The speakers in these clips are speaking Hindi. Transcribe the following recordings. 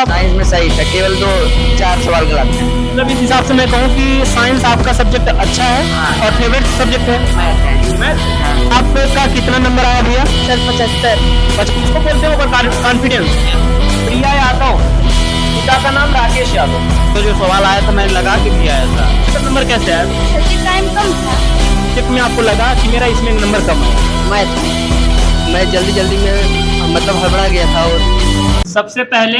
आप? साइंस में सही था, केवल 2-4 सवाल गलत हैं। मतलब इस हिसाब से मैं कहूँ कि साइंस आपका सब्जेक्ट अच्छा है और फेवरेट सब्जेक्ट है। मैथ आपका कितना नंबर आया भैया? सर 75। उसको बोलते हैं ओवर कॉन्फिडेंस। प्रिया यादव, पिता का नाम राकेश यादव। तो जो सवाल आया था मैंने लगा के दिया ऐसा। इसका नंबर कैसे आया? टाइम कम था। सब्जेक्ट में आपको लगा कि मेरा इसमें नंबर कम है? मैं जल्दी में मतलब हड़बड़ा गया था। और सबसे पहले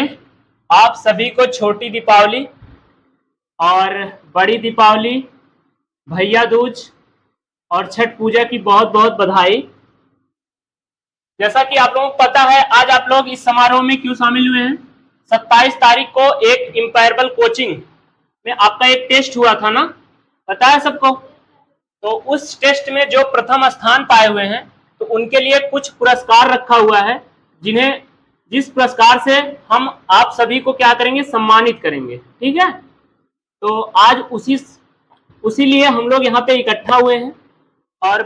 आप सभी को छोटी दीपावली और बड़ी दीपावली, भैया दूज और छठ पूजा की बहुत बहुत बधाई। जैसा कि आप लोगों को पता है, आज आप लोग इस समारोह में क्यों शामिल हुए हैं? 27 तारीख को एक इंपायरेबल कोचिंग में आपका एक टेस्ट हुआ था ना, पता है सबको? तो उस टेस्ट में जो प्रथम स्थान पाए हुए हैं तो उनके लिए कुछ पुरस्कार रखा हुआ है, जिस पुरस्कार से हम आप सभी को क्या करेंगे, सम्मानित करेंगे। ठीक है, तो आज उसी लिए हम लोग यहाँ पे इकट्ठा हुए हैं। और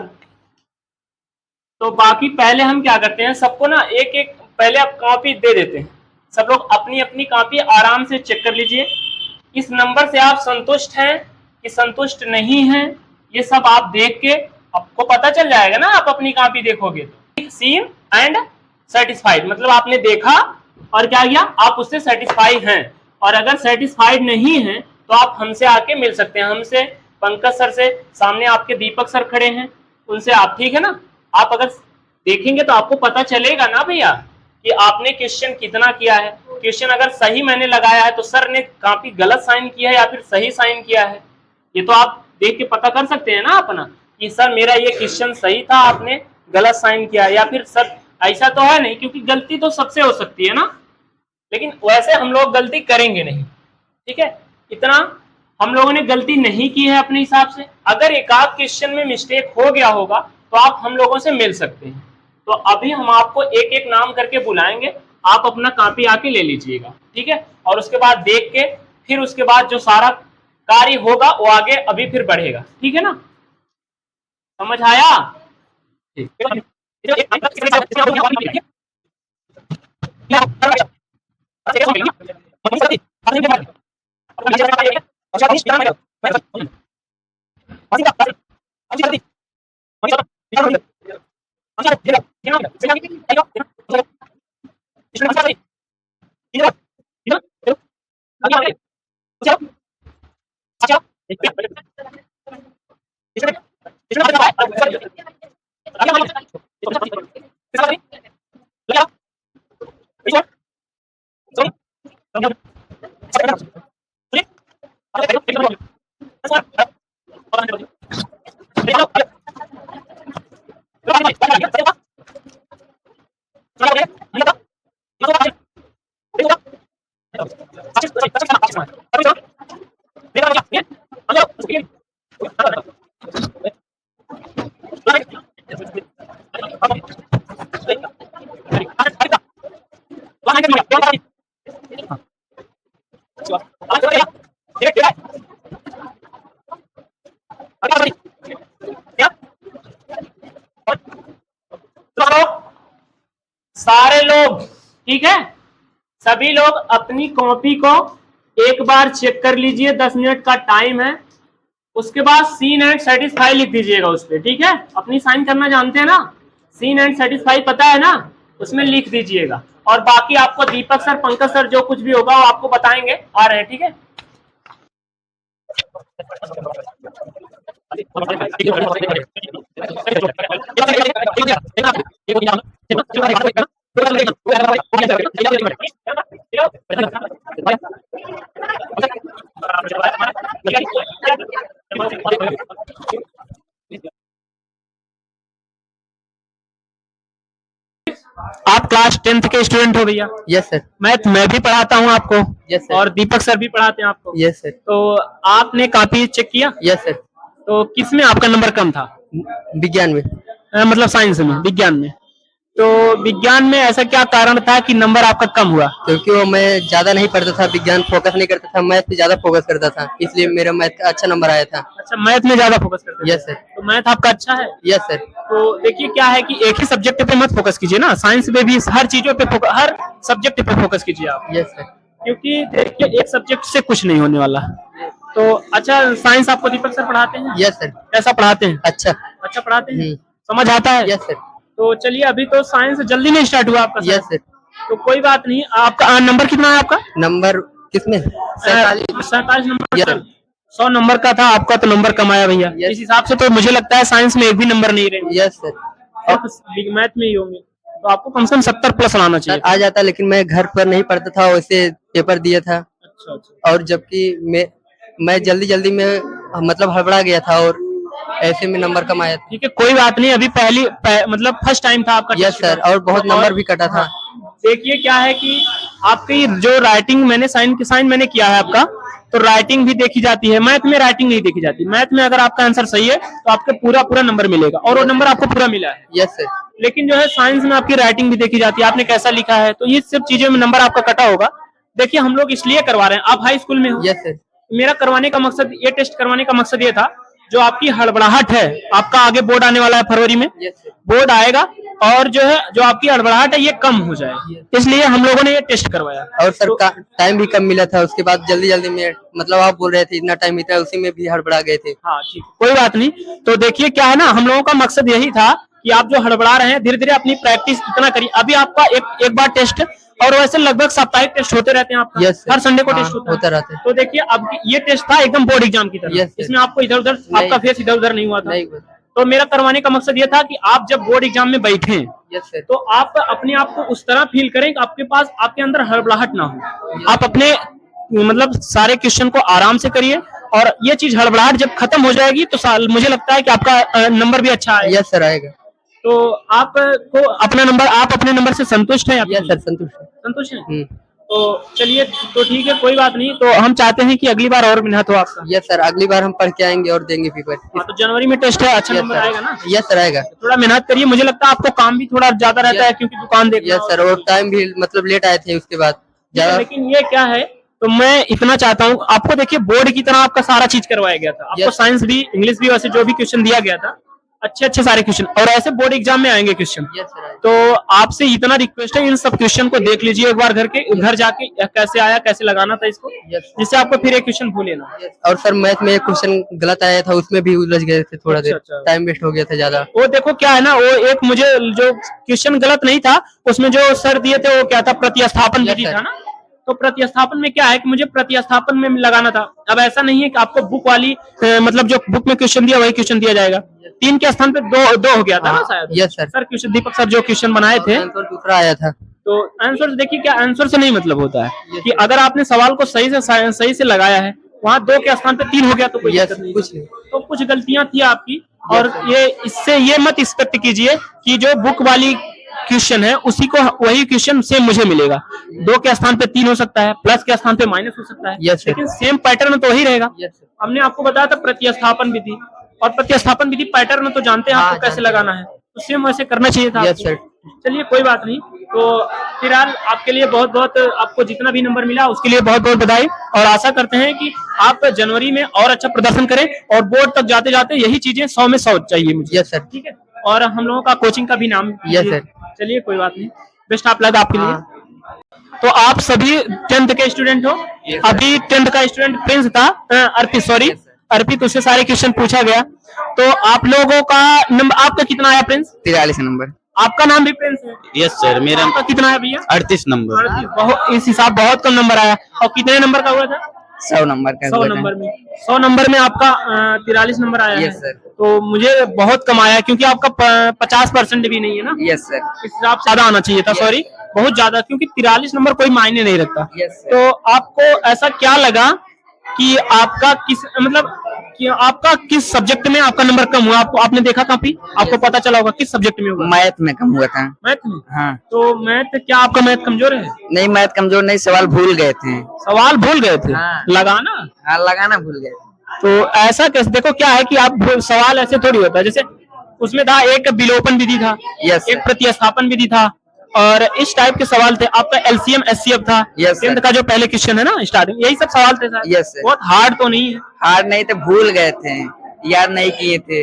तो बाकी पहले हम क्या करते हैं, सबको ना एक एक पहले आप कॉपी दे देते हैं। सब लोग अपनी अपनी कॉपी आराम से चेक कर लीजिए। इस नंबर से आप संतुष्ट हैं कि संतुष्ट नहीं हैं, ये सब आप देख के आपको पता चल जाएगा ना। आप अपनी कॉपी देखोगे तो सीन एंड सेटिस्फाइड, मतलब आपने देखा और क्या किया, आप उससे सेटिस्फाइड हैं। और अगर सेटिस्फाइड नहीं हैं तो आप हमसे आके मिल सकते हैं, हमसे, पंकज सर से। सामने आपके दीपक सर खड़े हैं, उनसे आप, ठीक है ना। आप अगर देखेंगे तो आपको पता चलेगा ना भैया कि आपने क्वेश्चन कितना किया है। क्वेश्चन अगर सही मैंने लगाया है तो सर ने कॉपी गलत साइन किया है या फिर सही साइन किया है, ये तो आप देख के पता कर सकते हैं ना अपना कि सर मेरा ये क्वेश्चन सही था, आपने गलत साइन किया। या फिर सर ऐसा तो है नहीं, क्योंकि गलती तो सबसे हो सकती है ना, लेकिन वैसे हम लोग गलती करेंगे नहीं। ठीक है, इतना हम लोगों ने गलती नहीं की है अपने हिसाब से। अगर एक आध क्वेश्चन में मिस्टेक हो गया होगा तो आप हम लोगों से मिल सकते हैं। तो अभी हम आपको एक एक नाम करके बुलाएंगे, आप अपना कॉपी आके ले लीजिएगा। ठीक है, और उसके बाद देख के फिर उसके बाद जो सारा कार्य होगा वो आगे अभी फिर बढ़ेगा। ठीक है ना, समझ आया? ठीक। सारे लोग, ठीक है, सभी लोग अपनी कॉपी को एक बार चेक कर लीजिए। 10 मिनट का टाइम है। उसके बाद सीन एंड सेटिस्फाई लिख दीजिएगा उस पर। ठीक है, अपनी साइन करना जानते हैं ना, सीन एंड सेटिस्फाई पता है ना, उसमें लिख दीजिएगा। और बाकी आपको दीपक सर, पंकज सर जो कुछ भी होगा वो आपको बताएंगे, आ रहे हैं। ठीक है, आप क्लास 10th के स्टूडेंट हो भैया? Yes sir. मैथ मैं भी पढ़ाता हूँ आपको। Yes sir. और दीपक सर भी पढ़ाते हैं आपको। Yes sir. तो आपने कॉपी चेक किया? Yes sir. तो किसमें आपका नंबर कम था? विज्ञान में। मतलब साइंस में, विज्ञान में। तो विज्ञान में ऐसा क्या कारण था कि नंबर आपका कम हुआ? क्योंकि वो मैं ज्यादा नहीं पढ़ता था, विज्ञान फोकस नहीं करता था, मैथ पे ज्यादा फोकस करता था, इसलिए मेरा मैथ का अच्छा नंबर आया था। अच्छा, मैथ में ज्यादा फोकस करते थे। Yes sir. तो मैथ आपका अच्छा है? Yes sir. तो देखिए क्या है कि एक ही सब्जेक्ट पे मत फोकस कीजिए ना, साइंस में भी हर चीजों पे हर सब्जेक्ट पे फोकस कीजिए आप। Yes sir. क्योंकि देखिए एक सब्जेक्ट से कुछ नहीं होने वाला। तो अच्छा, साइंस आपको दीपक सर पढ़ाते हैं? Yes sir. कैसा पढ़ाते हैं? अच्छा। अच्छा पढ़ाते हैं, समझ आता है? Yes sir. तो चलिए, अभी तो साइंस जल्दी नहीं स्टार्ट हुआ आपका? Yes sir. तो कोई बात नहीं। आपका नंबर कितना है आपका? नंबर किसमें? 47 नंबर। Yes. 100 नंबर का था आपका, तो नंबर कम आया भैया। Yes. इस हिसाब से तो मुझे लगता है साइंस में एक भी नंबर नहीं रहे, यस सर। बिग मैथ में ही होंगे। तो आपको कम से कम 70 प्लस लाना चाहिए। आ जाता, लेकिन मैं घर पर नहीं पढ़ता था, वैसे पेपर दिया था। अच्छा अच्छा। और जबकि मैं जल्दी में मतलब हड़बड़ा गया था और ऐसे में नंबर कम आया था। ठीक है, कोई बात नहीं। अभी मतलब फर्स्ट टाइम था आपका? Yes sir. और बहुत नंबर भी कटा था। देखिए क्या है कि आपकी जो राइटिंग, मैंने साइन मैंने किया है आपका, तो राइटिंग भी देखी जाती है। मैथ में राइटिंग नहीं देखी जाती। मैथ में अगर आपका आंसर सही है तो आपको पूरा नंबर मिलेगा, और वो नंबर आपको पूरा मिला है। Yes sir. लेकिन जो है साइंस में आपकी राइटिंग भी देखी जाती है, आपने कैसा लिखा है, तो ये सब चीजों में नंबर आपका कटा होगा। देखिए हम लोग इसलिए करवा रहे हैं, आप हाई स्कूल में हो। Yes sir. मेरा करवाने का मकसद, ये टेस्ट करवाने का मकसद ये था, जो आपकी हड़बड़ाहट है, आपका आगे बोर्ड आने वाला है फरवरी में, यस सर। बोर्ड आएगा, और जो है जो आपकी हड़बड़ाहट है ये कम हो जाए, इसलिए हम लोगों ने ये टेस्ट करवाया। और सर का टाइम भी कम मिला था, उसके बाद जल्दी में मतलब आप बोल रहे थे इतना टाइम मिलता है, उसी में भी हड़बड़ा गए थे। हाँ ठीक, कोई बात नहीं। तो देखिए क्या है ना, हम लोगों का मकसद यही था कि आप जो हड़बड़ा रहे हैं, धीरे धीरे अपनी प्रैक्टिस इतना करिए। अभी आपका एक बार टेस्ट, और वैसे लगभग साप्ताहिक टेस्ट होते रहते हैं आपका। यस हर संडे को हाँ, टेस्ट होता रहता है। तो देखिए अब ये टेस्ट था एकदम बोर्ड एग्जाम की तरह। यस इसमें आपको इधर उधर आपका फेस इधर उधर नहीं हुआ था। नहीं। तो मेरा करवाने का मकसद ये था कि आप जब बोर्ड एग्जाम में बैठे, यस सर। तो आप अपने आप को उस तरह फील करें कि आपके पास, आपके अंदर हड़बड़ाहट ना हो। आप अपने मतलब सारे क्वेश्चन को आराम से करिए, और ये चीज हड़बड़ाहट जब खत्म हो जाएगी तो मुझे लगता है कि आपका नंबर भी अच्छा आएगा। यस सर आएगा। तो आपको अपना नंबर, आप अपने नंबर से संतुष्ट हैं? यस सर संतुष्ट हैं। तो चलिए, तो ठीक है, कोई बात नहीं। तो हम चाहते हैं कि अगली बार और मेहनत हो आपका। यस सर, अगली बार हम पढ़ के आएंगे और देंगे पेपर। हाँ, तो जनवरी में टेस्ट है, अच्छा नंबर आएगा ना? यस सर आएगा। थोड़ा मेहनत करिए, मुझे लगता है आपको काम भी थोड़ा ज्यादा रहता है, क्योंकि दुकान देखना। यस सर, और टाइम भी मतलब लेट आए थे उसके बाद ज्यादा। लेकिन ये क्या है, तो मैं इतना चाहता हूँ आपको, देखिए बोर्ड की तरह आपका सारा चीज करवाया गया था आपको। साइंस भी, इंग्लिश भी, वैसे जो भी क्वेश्चन दिया गया था, अच्छे सारे क्वेश्चन, और ऐसे बोर्ड एग्जाम में आएंगे क्वेश्चन। तो आपसे इतना रिक्वेस्ट है, इन सब क्वेश्चन को देख लीजिए एक बार घर जाके कैसे आया, कैसे लगाना था इसको, जिससे आपको फिर एक क्वेश्चन भूले ना। और सर मैथ में एक क्वेश्चन गलत आया था, उसमें भी उलझ गए थे थोड़ा देर। टाइम वेस्ट हो गया था ज्यादा। वो देखो क्या है ना, वो एक मुझे जो क्वेश्चन गलत नहीं था, उसमें जो सर दिए थे वो क्या था, प्रतिस्थापन विधि था ना। तो प्रतिस्थापन में क्या है कि मुझे प्रतिस्थापन में लगाना था। अब ऐसा नहीं है कि आपको बुक वाली मतलब जो बुक में क्वेश्चन दिया वही क्वेश्चन दिया जाएगा। 3 के स्थान पे 2 हो गया था ना शायद। Yes sir. सर क्वेश्चन, दीपक सर जो क्वेश्चन बनाए थे, दूसरा आया था। तो आंसर देखिए, क्या आंसर से नहीं मतलब होता है कि अगर आपने सवाल को सही से लगाया है, वहाँ 2 के स्थान पे 3 हो गया तो कोई दिक्कत नहीं। कुछ नहीं। तो कुछ गलतियां थी आपकी, और ये इससे ये मत एक्सपेक्ट कीजिए कि जो बुक वाली क्वेश्चन है उसी को, वही क्वेश्चन सेम मुझे मिलेगा। 2 के स्थान पे 3 हो सकता है, प्लस के स्थान पे माइनस हो सकता है, लेकिन सेम पैटर्न तो वही रहेगा। हमने आपको बताया था प्रतिस्थापन विधि, और प्रतिस्थापन विधि पैटर्न तो जानते हैं आपको कैसे लगाना है, तो सेम वैसे करना चाहिए था। Yes sir. चलिए कोई बात नहीं। तो फिलहाल आपके लिए बहुत बहुत, आपको जितना भी नंबर मिला उसके लिए बहुत बहुत बधाई, और आशा करते हैं कि आप जनवरी में और अच्छा प्रदर्शन करें, और बोर्ड तक जाते जाते यही चीजें 100 में 100 चाहिए मुझे। Yes sir. ठीक है, और हम लोगों का कोचिंग का भी नाम। Yes sir. चलिए कोई बात नहीं, बेस्ट ऑफ लक आपके लिए। तो आप सभी 10th के स्टूडेंट हो? अभी 10th का स्टूडेंट प्रिंस था, अर्पित, सॉरी अर्पित, उससे सारे क्वेश्चन पूछा गया। तो आप लोगों का नंबर, आपका कितना आया प्रिंस? 43 नंबर। आपका नाम भी प्रिंस है? Yes sir. मेरा आपका कितना है भैया? 38 नंबर। बहुत, इस हिसाब बहुत कम नंबर आया। और कितने नंबर का हुआ था? 100 नंबर का। 100 नंबर में, 100 नंबर में आपका 43 नंबर आया है। Yes sir. तो मुझे बहुत कम आया, क्योंकि आपका 50% भी नहीं है ना। Yes sir. इस हिसाब से ज्यादा आना चाहिए था, सॉरी बहुत ज्यादा, क्योंकि 43 नंबर कोई मायने नहीं रखता। Yes sir. तो आपको ऐसा क्या लगा कि आपका आपका किस सब्जेक्ट में आपका नंबर कम हुआ? आपने देखा काफी, आपको पता चला होगा किस सब्जेक्ट में होगा? मैथ में कम हुआ था। मैथ में? हाँ। तो मैथ, क्या आपका मैथ कमजोर है? नहीं, मैथ कमजोर नहीं, सवाल भूल गए थे। सवाल भूल गए थे? हाँ। लगाना? हाँ, लगाना भूल गए। तो ऐसा कैसे? देखो क्या है कि आप सवाल ऐसे थोड़ी होता है, जैसे उसमें था एक विलोपन विधि था, यस एक प्रतिस्थापन विधि था, और इस टाइप के सवाल थे। आपका एलसीएम एचसीएफ था, यस 10th का जो पहले क्वेश्चन है ना स्टार्टिंग, यही सब सवाल थे सर। Yes sir. बहुत हार्ड तो नहीं है? हार्ड नहीं थे, भूल गए थे, याद नहीं किए थे।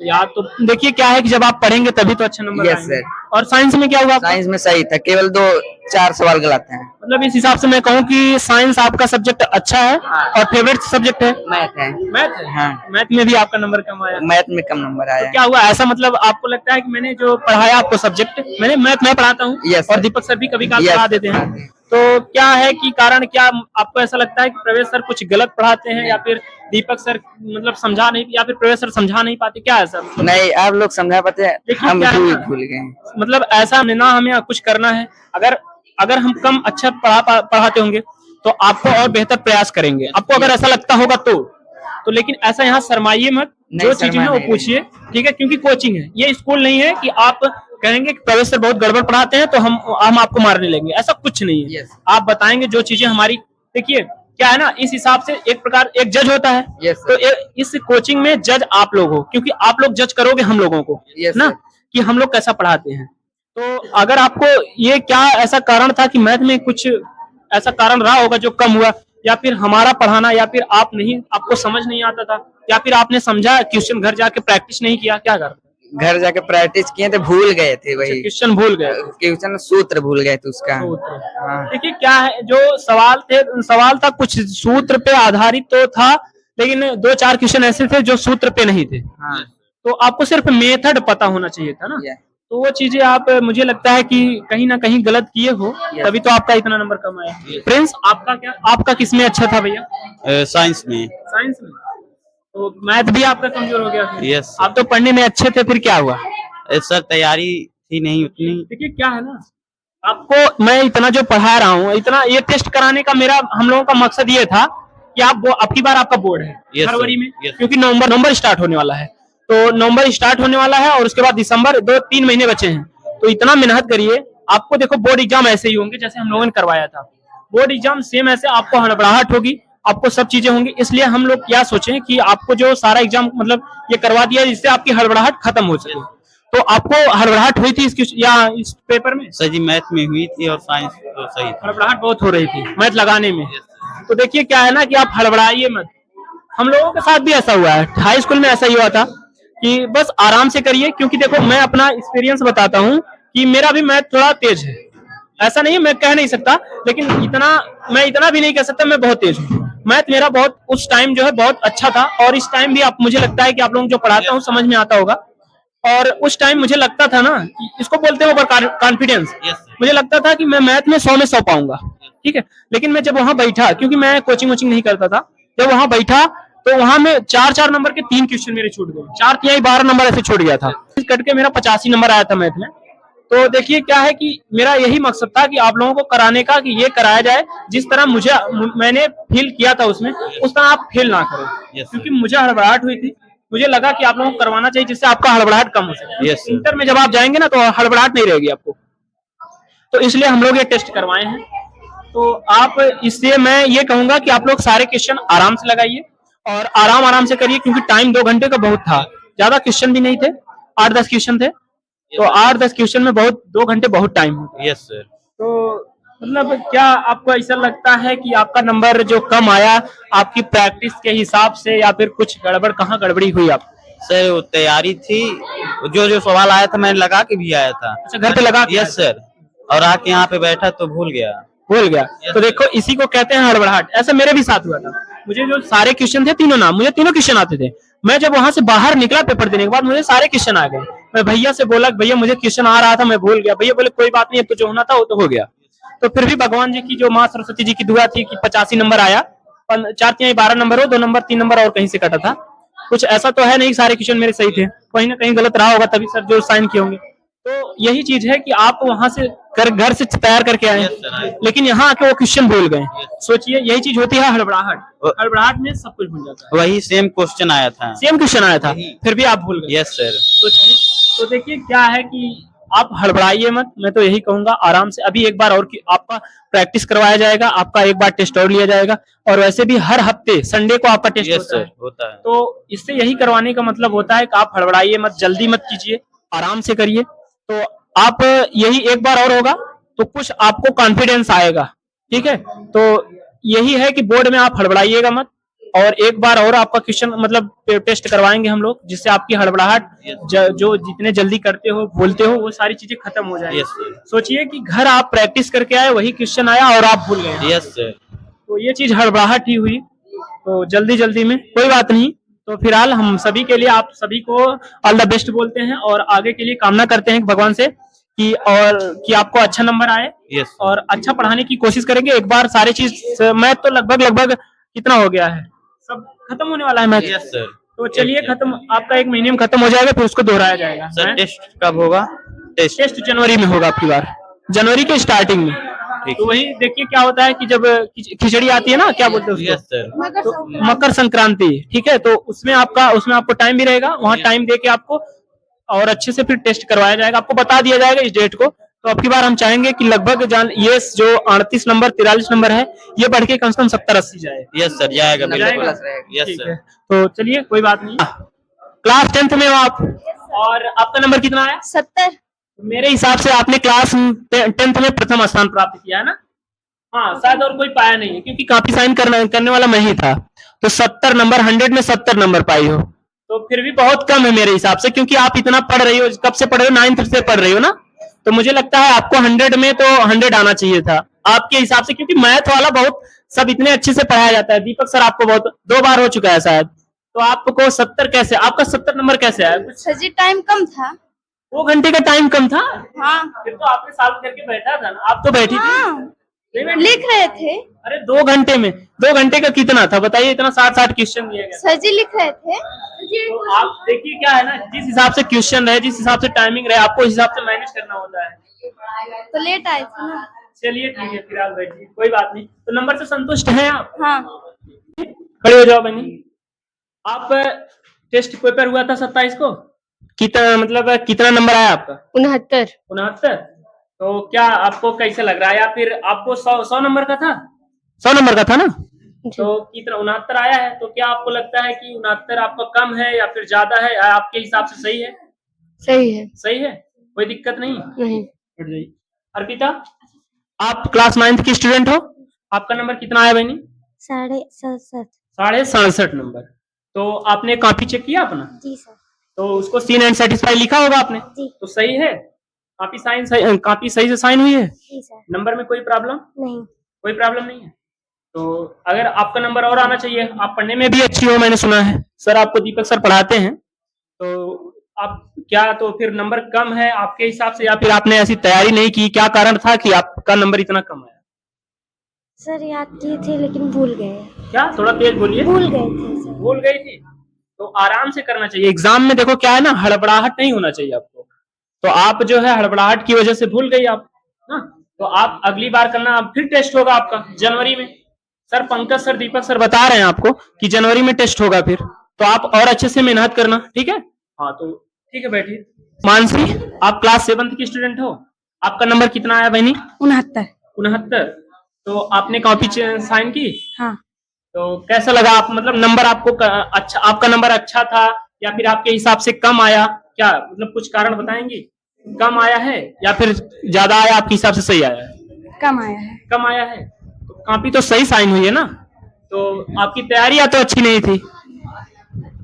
याद तो देखिए क्या है कि जब आप पढ़ेंगे तभी तो अच्छा नंबर यस आएंगे। सर। और साइंस में क्या हुआ आपका? साइंस में सही था, केवल 2-4 सवाल गलत हैं। मतलब इस हिसाब से मैं कहूँ कि साइंस आपका सब्जेक्ट अच्छा है और फेवरेट सब्जेक्ट है मैथ है। मैथ है। हाँ, मैथ में भी आपका नंबर कम आया, मैथ में कम नंबर आया। तो क्या हुआ ऐसा? मतलब आपको लगता है कि मैंने जो पढ़ाया आपको सब्जेक्ट, मैंने मैथ मैं पढ़ाता हूँ Yes, और sir. दीपक सर भी कभी कभार Yes, पढ़ा sir, देते हैं, पढ़ाते हैं। तो क्या है कि कारण क्या आपको ऐसा लगता है कि प्रवेश सर कुछ गलत पढ़ाते हैं या फिर दीपक सर मतलब समझा नहीं, या फिर प्रवेश सर समझा नहीं पाते, क्या है सर? नहीं, आप लोग समझा पाते हैं, देखिए हम क्या है ना, भूल गए। मतलब ऐसा ना हमें कुछ करना है, अगर हम कम अच्छा पढ़ाते होंगे तो आपको और बेहतर प्रयास करेंगे, आपको अगर ऐसा लगता होगा तो लेकिन ऐसा यहाँ शर्माइए मत, जो चीजें हैं वो पूछिए, ठीक है? क्योंकि कोचिंग है, ये स्कूल नहीं है कि आप कहेंगे कि प्रवेश सर बहुत गड़बड़ पढ़ाते हैं तो हम आपको मारने लेंगे, ऐसा कुछ नहीं है। Yes. आप बताएंगे जो चीजें हमारी, देखिए क्या है ना, इस हिसाब से एक प्रकार एक जज होता है। Yes, sir. तो इस कोचिंग में जज आप लोग हो, क्योंकि आप लोग जज करोगे हम लोगों को, Yes, ना, sir. कि हम लोग कैसा पढ़ाते हैं। तो अगर आपको ये क्या ऐसा कारण था कि मैथ में कुछ ऐसा कारण रहा होगा जो कम हुआ, या फिर हमारा पढ़ाना, या फिर आपको समझ नहीं आता था, या फिर आपने समझा क्वेश्चन घर जाके प्रैक्टिस नहीं किया, क्या कर? घर जाके प्रैक्टिस किए थे, भूल गए थे, वही क्वेश्चन भूल गए, क्वेश्चन सूत्र भूल गए थे उसका। हाँ। देखिए क्या है, जो सवाल था कुछ सूत्र पे आधारित तो था, लेकिन 2-4 क्वेश्चन ऐसे थे जो सूत्र पे नहीं थे। हाँ। तो आपको सिर्फ मेथड पता होना चाहिए था ना, Yeah. तो वो चीजें आप मुझे लगता है कि कहीं ना कहीं गलत किए हो, तभी तो आपका इतना नंबर कम आया। प्रिंस आपका किसमें अच्छा था भैया? साइंस में। साइंस में। तो मैथ भी आपका कमजोर हो गया फिर? Yes, sir. आप तो पढ़ने में अच्छे थे, फिर क्या हुआ? सर तैयारी थी नहीं उतनी। देखिए क्या है ना, आपको मैं इतना जो पढ़ा रहा हूँ, इतना ये टेस्ट कराने का हम लोगों का मकसद ये था कि आपकी बार आपका बोर्ड है Yes, फरवरी sir. में, Yes. क्योंकि नवंबर स्टार्ट होने वाला है, तो नवंबर स्टार्ट होने वाला है और उसके बाद दिसंबर, 2-3 महीने बचे हैं, तो इतना मेहनत करिए। आपको देखो बोर्ड एग्जाम ऐसे ही होंगे जैसे हम लोगों ने करवाया था, बोर्ड एग्जाम सेम ऐसे, आपको हड़बड़ाहट होगी, आपको सब चीजें होंगी, इसलिए हम लोग क्या सोचें कि आपको जो सारा एग्जाम मतलब ये करवा दिया जिससे आपकी हड़बड़ाहट खत्म हो सके। तो आपको हड़बड़ाहट हुई थी इस पेपर में? सर जी मैथ में हुई थी और साइंस तो सही था। हड़बड़ाहट बहुत हो रही थी मैथ लगाने में। तो देखिए क्या है ना कि आप हड़बड़ाइए मत, हम लोगों के साथ भी ऐसा हुआ है, हाई स्कूल में ऐसा ही हुआ था कि बस आराम से करिए, क्योंकि देखो मैं अपना एक्सपीरियंस बताता हूँ कि मेरा भी मैथ थोड़ा तेज है, ऐसा नहीं मैं कह नहीं सकता, लेकिन मैं इतना भी नहीं कह सकता मैं बहुत तेज हूँ। मैथ मेरा बहुत उस टाइम जो है बहुत अच्छा था, और इस टाइम भी मुझे लगता है कि आप लोगों जो पढ़ाता हूँ समझ में आता होगा। और उस टाइम मुझे लगता था ना, इसको बोलते हैं ओवर कॉन्फिडेंस, मुझे लगता था कि मैं मैथ में 100 में 100 पाऊंगा, ठीक है। लेकिन मैं जब वहां बैठा, क्योंकि मैं कोचिंग नहीं करता था, जब वहां बैठा तो वहां में 4-4 नंबर के 3 क्वेश्चन मेरे छूट गए, 4 12 नंबर ऐसे छूट गया था, कट के मेरा 85 नंबर आया था मैथ में। तो देखिए क्या है कि मेरा यही मकसद था कि आप लोगों को कराने का, कि ये कराया जाए जिस तरह मैंने फील किया था उसमें, उस तरह आप फील ना करो। क्योंकि मुझे हड़बड़ाहट हुई थी, मुझे लगा कि आप लोगों को करवाना चाहिए जिससे आपका हड़बड़ाहट कम हो सके। इंटर में जब आप जाएंगे ना तो हड़बड़ाहट नहीं रहेगी आपको, तो इसलिए हम लोग ये टेस्ट करवाए हैं। तो आप इससे मैं ये कहूंगा कि आप लोग सारे क्वेश्चन आराम से लगाइए और आराम से करिए, क्योंकि टाइम 2 घंटे का बहुत था, ज्यादा क्वेश्चन भी नहीं थे, 8-10 क्वेश्चन थे, तो 8-10 क्वेश्चन में 2 घंटे बहुत टाइम होता है। Yes sir. तो मतलब क्या आपको ऐसा लगता है कि आपका नंबर जो कम आया आपकी प्रैक्टिस के हिसाब से, या फिर कुछ गड़बड़, कहाँ गड़बड़ी हुई आप? सर वो तैयारी थी, जो सवाल आया था मैंने लगा के भी आया था। अच्छा, घर पे लगा के? यस सर, और आके यहाँ पे बैठा तो भूल गया। तो देखो इसी को कहते हैं हड़बड़ाहट। ऐसा मेरे भी साथ हुआ था, मुझे जो सारे क्वेश्चन थे मुझे तीनों क्वेश्चन आते थे, मैं जब वहां से बाहर निकला पेपर देने के बाद मुझे सारे क्वेश्चन आ गए। मैं भैया से बोला भैया मुझे क्वेश्चन आ रहा था मैं भूल गया, भैया बोले कोई बात नहीं, अब तो जो होना था वो तो हो गया। तो फिर भी भगवान जी की जो माँ सरस्वती जी की दुआ थी कि 85 नंबर आया, 4-3 12 नंबर हो, 2 नंबर 3 नंबर और कहीं से कटा था, कुछ ऐसा तो है नहीं, सारे क्वेश्चन मेरे सही थे, कहीं ना कहीं गलत रहा होगा तभी सर जो साइन किए होंगे। तो यही चीज है कि आप वहां से घर से तैयार करके आए, लेकिन यहाँ आके वो क्वेश्चन भूल गए। सोचिए यही चीज होती है हड़बड़ाहट में सब कुछ भूल जाता है। वही सेम क्वेश्चन आया था, फिर भी आप भूल गए। Yes sir. तो देखिए क्या है कि आप हड़बड़ाइए मत, मैं तो यही कहूंगा आराम से। अभी एक बार और आपका प्रैक्टिस करवाया जाएगा, आपका एक बार टेस्ट और लिया जाएगा, और वैसे भी हर हफ्ते संडे को आपका टेस्ट होता है। तो इससे यही करवाने का मतलब होता है कि आप हड़बड़ाइए मत, जल्दी मत कीजिए, आराम से करिए। तो आप यही एक बार और होगा तो कुछ आपको कॉन्फिडेंस आएगा, ठीक है। तो यही है कि बोर्ड में आप हड़बड़ाइएगा मत, और एक बार और आपका क्वेश्चन मतलब टेस्ट करवाएंगे हम लोग, जिससे आपकी हड़बड़ाहट जो जितने जल्दी करते हो बोलते हो वो सारी चीजें खत्म हो जाएगी। Yes sir. सोचिए कि घर आप प्रैक्टिस करके आए, वही क्वेश्चन आया और आप भूल गए। Yes sir. तो ये चीज हड़बड़ाहट ही हुई, तो जल्दी जल्दी में कोई बात नहीं। तो फिलहाल हम सभी के लिए आप सभी को ऑल द बेस्ट बोलते हैं और आगे के लिए कामना करते हैं भगवान से कि आपको अच्छा नंबर आए। यस और अच्छा पढ़ाने की कोशिश करेंगे। एक बार सारी चीज मैथ तो लगभग कितना हो गया है, सब खत्म होने वाला है मैथ। Yes sir. तो चलिए खत्म, आपका 1 महीने में खत्म हो जाएगा, फिर उसको दोहराया जाएगा। सर टेस्ट कब होगा? टेस्ट जनवरी में होगा आपकी बार, जनवरी के स्टार्टिंग में। तो वही देखिए क्या होता है कि जब खिचड़ी आती है ना, क्या बोलते हैं यस उसको, सर। तो मकर संक्रांति, ठीक है, तो उसमें आपको टाइम भी रहेगा, वहाँ टाइम दे के आपको और अच्छे से फिर टेस्ट करवाया जाएगा, आपको बता दिया जाएगा इस डेट को। तो अब की बार हम चाहेंगे कि लगभग ये जो 38 नंबर 43 नंबर है, ये बढ़ के कम से कम 70-80 जाए। यस सर, जाएगा जाएगा? बिल्कुल। यस ठीक सर। है, तो चलिए कोई बात नहीं। क्लास 10th में हो आप, और आपका नंबर कितना आया? 70। मेरे हिसाब से आपने क्लास 10th में प्रथम स्थान प्राप्त किया है ना? हाँ, शायद और कोई पाया नहीं है, क्योंकि काफी साइन करने वाला मैं ही था। तो 70 नंबर, 100 में 70 नंबर पाई हो, तो फिर भी बहुत कम है मेरे हिसाब से, क्योंकि आप इतना पढ़ रही हो, कब से पढ़ रहे हो? 9th से पढ़ रही हो ना? तो मुझे लगता है आपको 100 में तो 100 आना चाहिए था आपके हिसाब से, क्योंकि मैथ वाला बहुत सब इतने अच्छे से पढ़ाया जाता है। दीपक सर आपको बहुत 2 बार हो चुका है शायद, तो आपको 70 कैसे, आपका 70 नंबर कैसे आया? कुछ सर जी टाइम कम था। 2 घंटे का टाइम कम था? हाँ फिर तो आपने सॉल्व करके बैठा था ना, आप तो बैठी थी। हाँ, नहीं बैठी? लिख रहे थे। अरे 2 घंटे में, 2 घंटे का कितना था बताइए? इतना 60 क्वेश्चन दिए गए। सर जी लिख रहे थे। तो आप देखिए क्या है ना, जिस हिसाब से क्वेश्चन रहे, जिस हिसाब से टाइमिंग रहे, आपको इस हिसाब से मैनेज करना होता है। तो लेट आए थे ना। चलिए ठीक है, फिर आप बैठिए, कोई बात नहीं। तो नंबर से संतुष्ट हैं आप? हाँ खड़े हो जाओ बहनी। आप टेस्ट पेपर हुआ था 27 को, कितना नंबर आया आपका? 69। 69। तो क्या आपको कैसे लग रहा है, या फिर आपको 100 नंबर का था? 100 नंबर का था ना? तो कितना 69 आया है, तो क्या आपको लगता है कि 69 आपका कम है या फिर ज्यादा है, या आपके हिसाब से सही है? सही है। सही है, कोई दिक्कत नहीं? नहीं। अर्पिता, आप क्लास 9th की स्टूडेंट हो, आपका नंबर कितना आया बहनी? 67। 67.5 नंबर। तो आपने कॉपी चेक किया अपना? जी सर। तो उसको सीन एंड सेटिस्फाई लिखा होगा आपने? जी। तो सही है, काफी सही से साइन हुई है? जी सर। नंबर में कोई प्रॉब्लम? नहीं। कोई प्रॉब्लम नहीं है। तो अगर आपका नंबर और आना चाहिए, आप पढ़ने में भी अच्छी हो, मैंने सुना है सर, आपको दीपक सर पढ़ाते हैं, तो आप क्या, तो फिर नंबर कम है आपके हिसाब से, या फिर आपने ऐसी तैयारी नहीं की? क्या कारण था कि आपका नंबर इतना कम आया? सर याद किए थे लेकिन भूल गए। क्या, थोड़ा तेज बोलिए। भूल गए थे सर। भूल गई थी? तो आराम से करना चाहिए एग्जाम में। देखो क्या है ना, हड़बड़ाहट नहीं होना चाहिए आपको। तो आप जो है हड़बड़ाहट की वजह से भूल गई आप ना, तो आप अगली बार करना। अब फिर टेस्ट होगा आपका जनवरी में। सर पंकज सर, दीपक सर बता रहे हैं आपको कि जनवरी में टेस्ट होगा फिर, तो आप और अच्छे से मेहनत करना, ठीक है? हाँ तो ठीक है, बैठिए। मानसी, आप क्लास 7th की स्टूडेंट हो, आपका नंबर कितना आया बहनी? 69। 69। तो आपने कॉपी साइन की? हाँ। तो कैसा लगा आप, मतलब नंबर आपको अच्छा, आपका नंबर अच्छा था या फिर आपके हिसाब से कम आया? क्या मतलब कुछ कारण बताएंगे? कम आया है या फिर ज्यादा आया, आपके हिसाब से सही आया है? कम आया है। कम आया है। तो कॉपी तो सही साइन हुई है ना? तो आपकी तैयारियां तो अच्छी नहीं थी,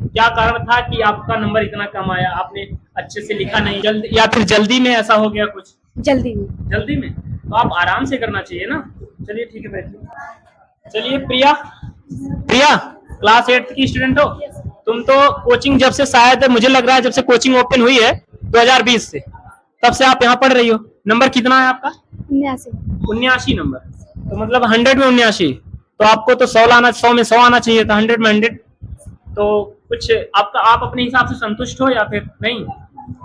क्या कारण था कि आपका नंबर इतना कम आया? आपने अच्छे से लिखा नहीं, जल्दी, या फिर जल्दी में ऐसा हो गया कुछ? जल्दी में। जल्दी में? तो आप आराम से करना चाहिए ना। चलिए ठीक है, बैठिए। चलिए प्रिया, क्लास 8th की स्टूडेंट हो तुम? तो कोचिंग जब से, शायद मुझे लग रहा है जब से कोचिंग ओपन हुई है 2020 से, तब से आप यहाँ पढ़ रही हो। नंबर कितना है आपका? 79 नंबर। तो मतलब 100 में 79। तो आपको तो 100 में 100 आना चाहिए था, 100 में 100। तो कुछ आप अपने हिसाब से संतुष्ट हो या फिर नहीं?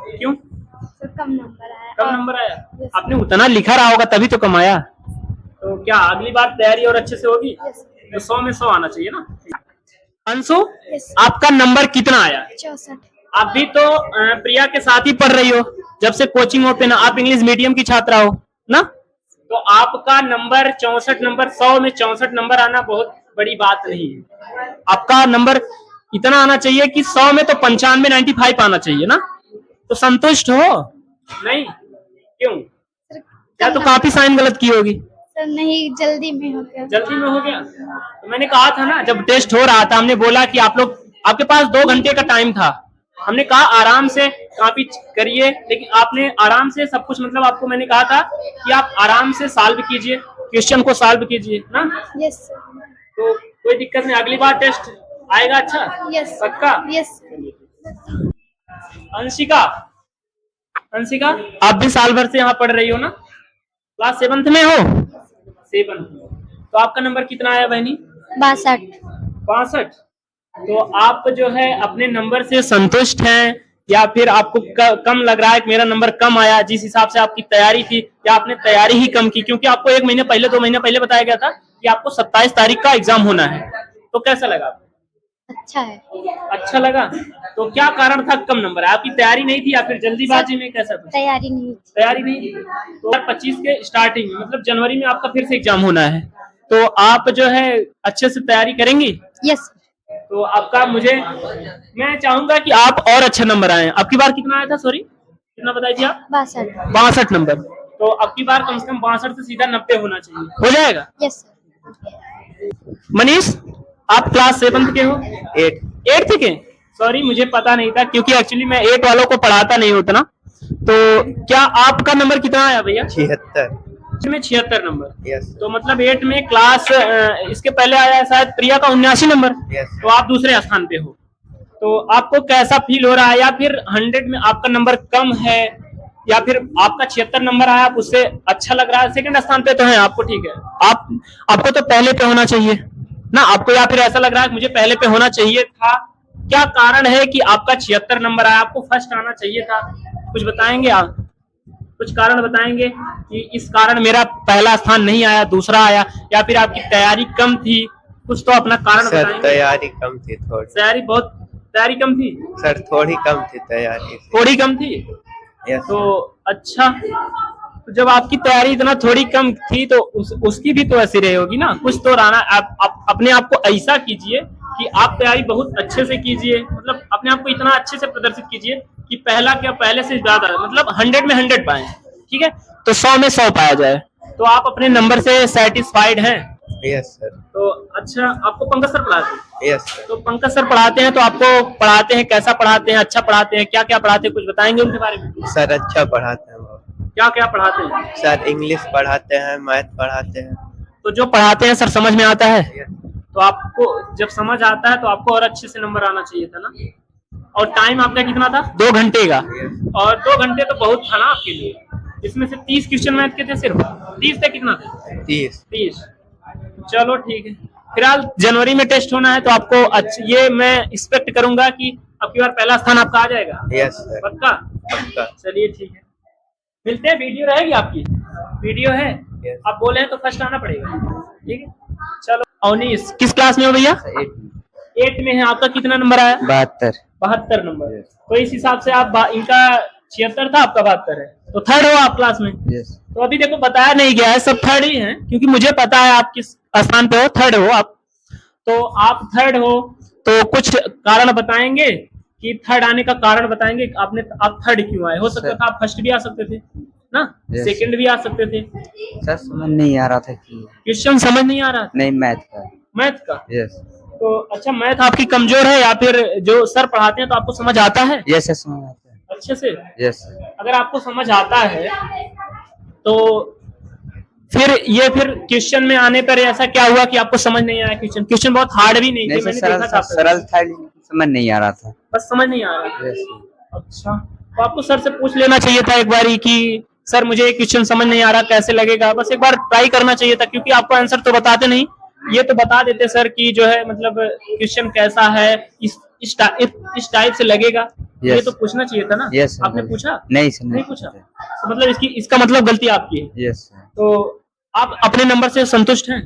क्यों? सर कम नंबर आया। कम नंबर आया? आपने उतना लिखा रहा होगा तभी तो कम आया। तो क्या अगली बार तैयारी और अच्छे से होगी? तो 100 में 100 आना चाहिए ना। अंशु, आपका नंबर कितना आया? 64। आप भी तो प्रिया के साथ ही पढ़ रही हो जब से कोचिंग ओपन है, आप इंग्लिश मीडियम की छात्रा हो ना? तो आपका नंबर 64 नंबर, 100 में 64 नंबर आना बहुत बड़ी बात नहीं है। आपका नंबर इतना आना चाहिए कि 100 में तो 95 95 आना चाहिए ना। तो संतुष्ट हो? नहीं? क्यों? या तो काफी साइन गलत की होगी? सर नहीं, जल्दी में हो गया। जल्दी में हो गया। तो मैंने कहा था ना, जब टेस्ट हो रहा था हमने बोला कि आप लोग, आपके पास 2 घंटे का टाइम था, हमने कहा आराम से कॉपी करिए, लेकिन आपने आराम से सब कुछ, मतलब आपको मैंने कहा था कि आप आराम से सॉल्व कीजिए, क्वेश्चन को सॉल्व कीजिए ना। Yes sir. तो कोई दिक्कत नहीं, अगली बार टेस्ट आएगा अच्छा? यस पक्का? यस। अंशिका, अंशिका आप भी साल भर से यहाँ पढ़ रही हो ना? क्लास 7th में हो? 7th। तो आपका नंबर कितना आया बहनी? 62। 62। तो आप जो है अपने नंबर से संतुष्ट हैं या फिर आपको कम लग रहा है कि मेरा नंबर कम आया, जिस हिसाब से आपकी तैयारी थी, या आपने तैयारी ही कम की? क्योंकि आपको 1 महीने पहले, 2 महीने पहले बताया गया था कि आपको 27 तारीख का एग्जाम होना है। तो कैसा लगा आपको? अच्छा है। अच्छा लगा। तो क्या कारण था कम नंबर? आपकी तैयारी नहीं थी या फिर जल्दीबाजी में, कैसा था? तैयारी नहीं। तैयारी नहीं थी। तो 25 के स्टार्टिंग में, मतलब जनवरी में आपका फिर से एग्जाम होना है, तो आप जो है अच्छे से तैयारी करेंगी? यस। तो आपका, मैं चाहूंगा कि आप और अच्छा नंबर आए। आपकी बार कितना आया था? सॉरी, कितना बताई थी आप? 62। 62 नंबर। तो आपकी बार कम से कम 62 से सीधा 90 होना चाहिए। हो जाएगा? Yes sir. मनीष, आप क्लास 7th के हो? 8th के? सॉरी, मुझे पता नहीं था, क्योंकि एक्चुअली मैं 8 वालों को पढ़ाता नहीं होता ना। तो क्या आपका नंबर कितना आया भैया? 76 में 76 नंबर। यस तो मतलब 8 में क्लास, इसके पहले आया शायद प्रिया का 79 नंबर। यस। तो आप दूसरे स्थान पे हो। तो आपको कैसा फील हो रहा है? या फिर 100 में आपका नंबर कम है, या फिर आपका 76 नंबर आया, आप उससे अच्छा लग रहा है? सेकंड स्थान पे तो है, आपको ठीक है, आपको तो पहले पे होना चाहिए ना आपको, या फिर ऐसा लग रहा है मुझे पहले पे होना चाहिए था? क्या कारण है कि आपका 76 नंबर आया? आपको फर्स्ट आना चाहिए था। कुछ बताएंगे आप? कुछ कारण बताएंगे कि इस कारण मेरा पहला स्थान नहीं आया, दूसरा आया, या फिर आपकी तैयारी कम थी? कुछ तो अपना कारण सर बताएंगे। तैयारी कम थी थोड़ी। तैयारी कम थी? सर थोड़ी कम थी तैयारी। थोड़ी कम थी? यस। तो अच्छा, तो जब आपकी तैयारी इतना थोड़ी कम थी तो उसकी भी तो ऐसी रही होगी ना, कुछ तो रहना। आप अपने आप को ऐसा कीजिए कि आप तैयारी बहुत अच्छे से कीजिए, मतलब अपने आप को इतना अच्छे से प्रदर्शित कीजिए कि पहला क्या पहले से ज्यादा, मतलब 100 में 100 पाए, ठीक है? तो 100 में 100 पाया जाए। तो आप अपने नंबर से सेटिस्फाइड हैं? Yes sir. तो अच्छा, आपको पंकज सर पढ़ाते हैं? Yes sir. तो पंकज सर पढ़ाते हैं, तो आपको पढ़ाते हैं, कैसा पढ़ाते हैं? अच्छा पढ़ाते हैं? क्या क्या पढ़ाते हैं, कुछ बताएंगे उनके बारे में? सर अच्छा पढ़ाते हैं वो। क्या क्या पढ़ाते हैं? सर इंग्लिश पढ़ाते हैं, मैथ पढ़ाते हैं। तो जो पढ़ाते हैं सर समझ में आता है? यस। तो आपको जब समझ आता है तो आपको और अच्छे से नंबर आना चाहिए था ना। और टाइम आपका कितना था? 2 घंटे का। और 2 घंटे तो बहुत था ना आपके लिए। इसमें से 30 क्वेश्चन मैथ के थे सिर्फ? 30 थे? कितना थे? 30। चलो ठीक है। फिलहाल जनवरी में टेस्ट होना है, तो आपको ये मैं एक्सपेक्ट करूंगा कि आपकी बार पहला स्थान आपका आ जाएगा। Yes sir. पक्का? पक्का। चलिए ठीक है, मिलते हैं। वीडियो रहेगी आपकी? वीडियो है? Yes. आप बोले हैं तो फर्स्ट आना पड़ेगा, ठीक है? चलो। अवनीश, किस क्लास में हो भैया? 8 में है। आपका कितना नंबर आया? 72 नंबर। तो इस हिसाब से आप, इनका 76 था, आपका 72 है, तो थर्ड हो आप क्लास में। यस। तो अभी देखो बताया नहीं गया है, सब थर्ड ही हैं, क्योंकि मुझे पता है आप किस स्थान पे हो, थर्ड हो आप। तो आप थर्ड हो, तो कुछ कारण बताएंगे कि थर्ड आने का कारण बताएंगे। आप थर्ड क्यों आए? हो सकता था आप फर्स्ट भी आ सकते थे ना, सेकंड भी आ सकते थे। सर समझ नहीं आ रहा था कि क्वेश्चन समझ नहीं आ रहा? नहीं मैथ का। यस। तो अच्छा, मैथ आपकी कमजोर है या फिर जो सर पढ़ाते हैं तो आपको समझ आता है यस समझ आता है। अच्छे से? यस। अगर आपको समझ आता है तो फिर क्वेश्चन में आने पर ऐसा क्या हुआ कि आपको समझ नहीं आया? क्वेश्चन बहुत हार्ड भी नहीं थे, मैंने देखा था। सरल था, समझ नहीं आ रहा था, बस समझ नहीं आ रहा। यस। अच्छा, तो आपको सर से पूछ लेना चाहिए था एक बार कि सर मुझे क्वेश्चन समझ नहीं आ रहा, कैसे लगेगा? बस एक बार ट्राई करना चाहिए था, क्योंकि आपको आंसर तो बताते नहीं, ये तो बता देते सर कि जो है मतलब क्वेश्चन कैसा है, इस टाइप से लगेगा। Yes. ये तो पूछना चाहिए था ना। Yes, आपने पूछा? नहीं सर, नहीं पूछा। तो मतलब इसका मतलब गलती आपकी है। यस। तो आप अपने नंबर से संतुष्ट हैं?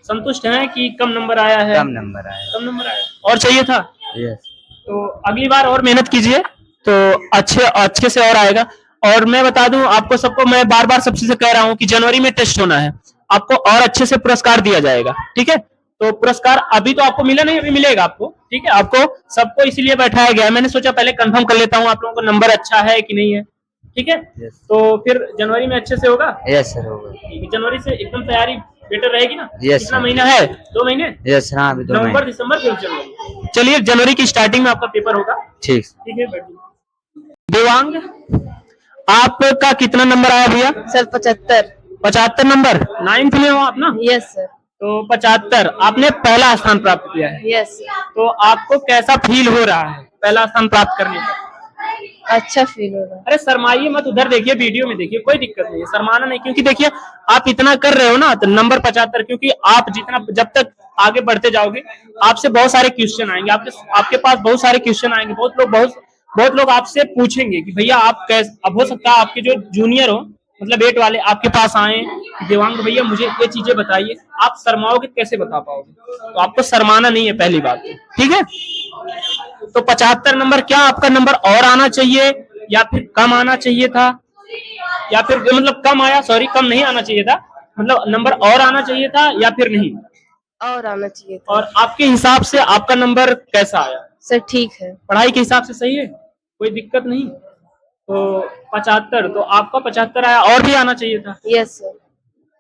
संतुष्ट हैं कि कम नंबर आया है? कम नंबर आया। और चाहिए था? यस। तो अगली बार और मेहनत कीजिए, तो अच्छे से और आएगा। और मैं बता दूं आपको सबको, मैं बार बार सबसे से कह रहा हूं कि जनवरी में टेस्ट होना है, आपको और अच्छे से पुरस्कार दिया जाएगा, ठीक है? तो पुरस्कार अभी तो आपको मिला नहीं, अभी मिलेगा आपको, ठीक है? आपको सबको इसीलिए बैठाया गया है। मैंने सोचा पहले कंफर्म कर लेता हूँ आप लोगों को नंबर अच्छा है कि नहीं है, ठीक है। Yes. तो फिर जनवरी में अच्छे से होगा। यस सर होगा। ठीक है, जनवरी से एकदम तैयारी बेटर रहेगी ना। Yes, कितना sir. महीना है? 2 महीने, यस हाँ अभी 2 नवंबर महीने। दिसंबर फिर जनवरी। चलिए जनवरी की स्टार्टिंग में आपका पेपर होगा। ठीक। ठीक है, बैठिए। देवांग, आपका कितना नंबर आया भैया? सर 75। 75 नंबर। 9th में हो आप ना? Yes sir. तो 75 आपने पहला स्थान प्राप्त किया है। यस। तो आपको कैसा फील हो रहा है पहला स्थान प्राप्त करने पर? अच्छा फील हो रहा है। अरे शर्माइए मत, उधर देखिए, वीडियो में देखिए, कोई दिक्कत नहीं है, शर्माना नहीं। क्योंकि देखिए आप इतना कर रहे हो ना, तो नंबर 75, क्योंकि आप जितना जब तक आगे बढ़ते जाओगे आपसे बहुत सारे क्वेश्चन आएंगे, आपके पास बहुत सारे क्वेश्चन आएंगे। बहुत लोग आपसे पूछेंगे कि भैया आप कैसे, अब हो सकता है आपके जो जूनियर हो, मतलब 8 वाले आपके पास आए कि देवांग भैया मुझे ये चीजें बताइए। आप शर्माओगे कैसे बता पाओगे? तो आपको शर्माना नहीं है पहली बात, ठीक है। तो 75 नंबर, क्या आपका नंबर और आना चाहिए या फिर कम आना चाहिए था, या फिर मतलब कम आया, सॉरी कम नहीं आना चाहिए था, मतलब नंबर और आना चाहिए था या फिर नहीं? और आना चाहिए था। और आपके हिसाब से आपका नंबर कैसा आया? सर ठीक है। पढ़ाई के हिसाब से सही है, कोई दिक्कत नहीं? तो 75, तो आपका 75 आया, और भी आना चाहिए था। Yes sir.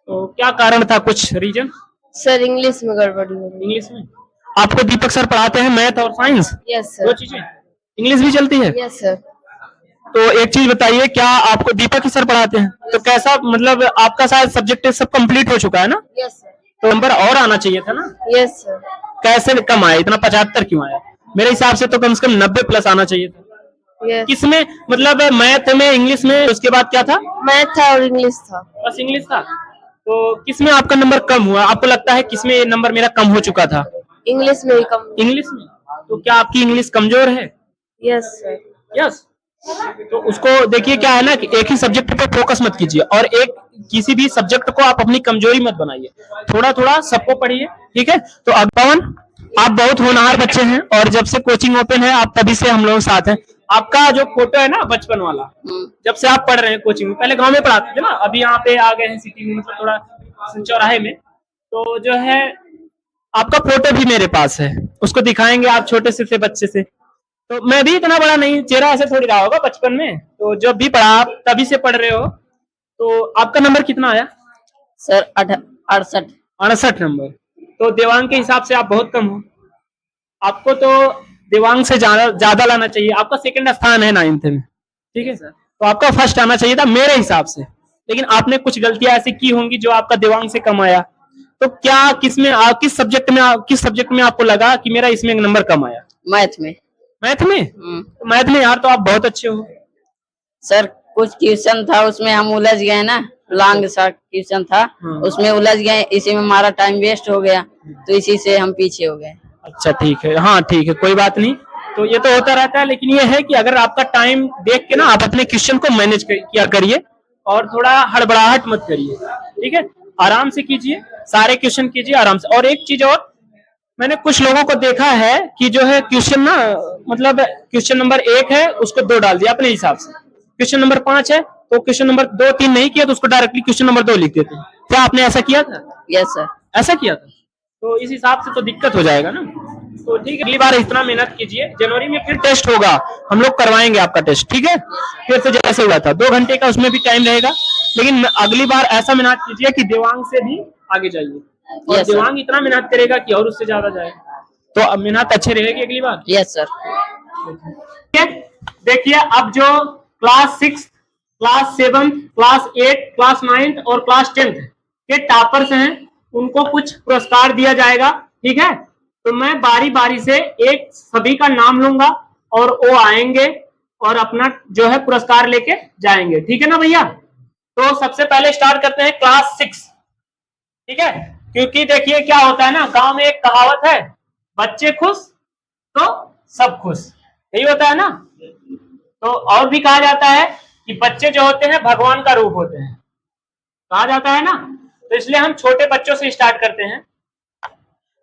तो क्या कारण था, कुछ रीजन? सर इंग्लिश में गड़बड़ी हो गई। इंग्लिश में आपको दीपक सर पढ़ाते हैं मैथ और साइंस, यस दो सर। चीजें, इंग्लिश भी चलती है। Yes sir. तो एक चीज बताइए, क्या आपको दीपक ही सर पढ़ाते हैं? तो कैसा, मतलब आपका शायद सब्जेक्ट सब कंप्लीट हो चुका है ना, यस सर। तो नंबर और आना चाहिए था ना। Yes sir. कैसे कम आया, इतना 75 क्यों आया? मेरे हिसाब से तो कम से कम 90 प्लस आना चाहिए था। यस। किसमें, मतलब मैथ में, इंग्लिश में, उसके बाद क्या था? मैथ था और इंग्लिश था। बस इंग्लिश था। तो किसमें आपका नंबर कम हुआ? आपको लगता है किसमें ये नंबर मेरा कम हो चुका था? इंग्लिश में ही कम। इंग्लिश में। तो क्या आपकी इंग्लिश कमजोर है? Yes sir. यस। तो उसको देखिए, क्या है ना कि एक ही सब्जेक्ट पे फोकस मत कीजिए, और एक किसी भी सब्जेक्ट को आप अपनी कमजोरी मत बनाइए, थोड़ा थोड़ा सबको पढ़िए, ठीक है। तो अगपवन, आप बहुत होनहार बच्चे हैं, और जब से कोचिंग ओपन है आप तभी से हम लोग साथ हैं। आपका जो फोटो है ना बचपन वाला, जब से आप पढ़ रहे हैं कोचिंग में, पहले गांव में पढ़ाते थे ना, अभी यहाँ पे आ गए हैं सिटी में, मतलब थोड़ा चौराहे में, तो जो है आपका फोटो भी मेरे पास है, उसको दिखाएंगे आप छोटे से बच्चे से। तो मैं भी इतना बड़ा नहीं, चेहरा ऐसे थोड़ी रहा होगा बचपन में, तो जब भी पढ़ा आप तभी से पढ़ रहे हो। तो आपका नंबर कितना आया? सर 68। 68 नंबर। तो देवांग के हिसाब से आप बहुत कम हो, आपको तो देवांग से ज्यादा लाना चाहिए। आपका सेकंड स्थान है 9th में, ठीक है सर। तो आपका फर्स्ट आना चाहिए था मेरे हिसाब से, लेकिन आपने कुछ गलतियां ऐसी की होंगी जो आपका देवांग से कम आया। तो क्या किस सब्जेक्ट में आपको लगा कि मेरा इसमें नंबर कम आया? मैथ में। मैथ में? तो मैथ में यार तो आप बहुत अच्छे हो। सर कुछ क्वेश्चन था उसमें हम उलझ गए ना, लॉन्ग सा क्वेश्चन था, उसमें उलझ गए, इसी में हमारा टाइम वेस्ट हो गया, तो इसी से हम पीछे हो गए। अच्छा ठीक है, हाँ ठीक है, कोई बात नहीं। तो ये तो होता रहता है, लेकिन ये है कि अगर आपका टाइम देख के ना आप अपने क्वेश्चन को मैनेज किया करिए, और थोड़ा हड़बड़ाहट मत करिए, ठीक है। आराम से कीजिए, सारे क्वेश्चन कीजिए आराम से। और एक चीज और, मैंने कुछ लोगों को देखा है कि जो है क्वेश्चन ना, मतलब क्वेश्चन नंबर 1 है उसको 2 डाल दिया अपने हिसाब से, क्वेश्चन नंबर 5 है तो क्वेश्चन नंबर 2 3 नहीं किया तो उसको डायरेक्टली क्वेश्चन नंबर 2 लिख देते हैं। क्या आपने ऐसा किया था? Yes sir. ऐसा किया था? तो इस हिसाब से तो दिक्कत हो जाएगा ना। तो ठीक है, अगली बार इतना मेहनत कीजिए। जनवरी में फिर टेस्ट होगा, हम लोग करवाएंगे आपका टेस्ट, ठीक है। फिर से जैसे हुआ था 2 घंटे का, उसमें भी टाइम रहेगा, लेकिन अगली बार ऐसा मेहनत कीजिए कि देवांग से भी आगे जाइए, और देवांग इतना मेहनत करेगा कि और उससे ज्यादा जाएगा, तो अब मेहनत अच्छी रहेगी अगली बार। Yes sir. ठीक है, देखिए अब जो क्लास 6, क्लास 7, क्लास 8, क्लास 9 और क्लास 10 के टॉपर्स हैं, उनको कुछ पुरस्कार दिया जाएगा, ठीक है। तो मैं बारी बारी से एक सभी का नाम लूंगा और वो आएंगे और अपना जो है पुरस्कार लेके जाएंगे, ठीक है ना भैया। तो सबसे पहले स्टार्ट करते हैं क्लास 6, ठीक है। क्योंकि देखिए क्या होता है ना, गांव में एक कहावत है, बच्चे खुश तो सब खुश, यही होता है ना। तो और भी कहा जाता है कि बच्चे जो होते हैं भगवान का रूप होते हैं, कहा जाता है ना। तो इसलिए हम छोटे बच्चों से स्टार्ट करते हैं।